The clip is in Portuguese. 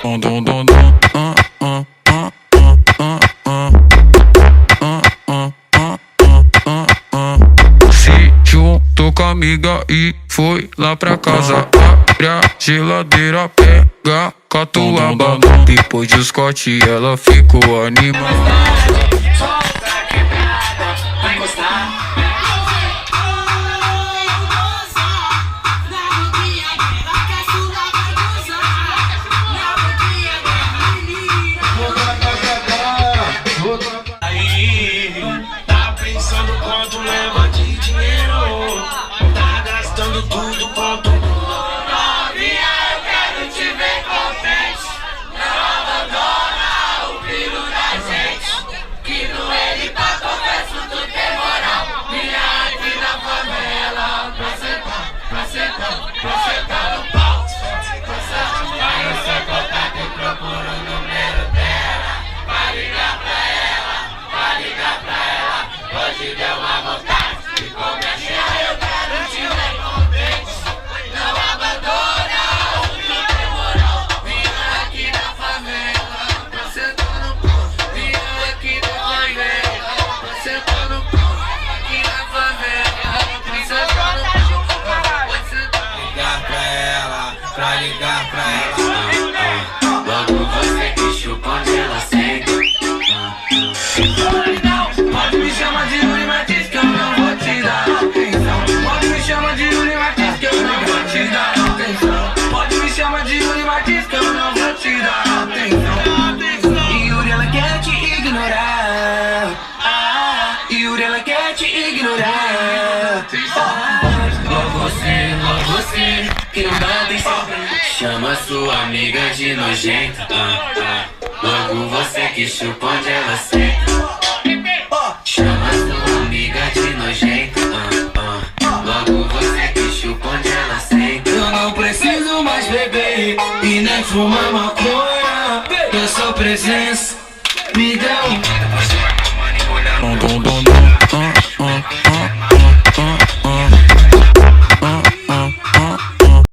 Dom, dom, dom, dom. Se juntou com a amiga e foi lá pra casa. Abre a geladeira, pega catuaba. Depois de Scott ela ficou animada. Tá pensando quanto leva de dinheiro? Tá gastando tudo quanto. Novinha, eu quero te ver contente. Não abandona o filho da gente. Que no ele tá confesso, tu tem moral. Minha aqui na favela. Pra sentar no pau. Vai no seu contato e procura o número dela. Vai ligar pra ela. Hoje deu uma vontade de comer cheia, eu quero te ver contente. Não abandona o que demorou. Vinha aqui na favela, pra sentar no pau. Vinha aqui na favela, pra sentar no pau. Aqui na favela, pra sentar no pau. Ligar pra ela, ligar pra ela. Logo você que chupa onde ela senta. Pode me chamar de Yuri Martins que eu não vou te dar atenção. Pode me chamar de Yuri Martins que eu não vou te dar atenção. Pode me chamar de Yuri Martins que eu não vou te dar atenção. E Yuri ela quer te ignorar. Yuri ela quer te ignorar. Logo você que não dá atenção. Chama sua amiga de nojenta. Logo você que chupa onde ela senta. Chama sua amiga de nojenta. Logo você que chupa onde ela senta. Eu não preciso mais beber e nem fumar maconha. Eu sua presença me deu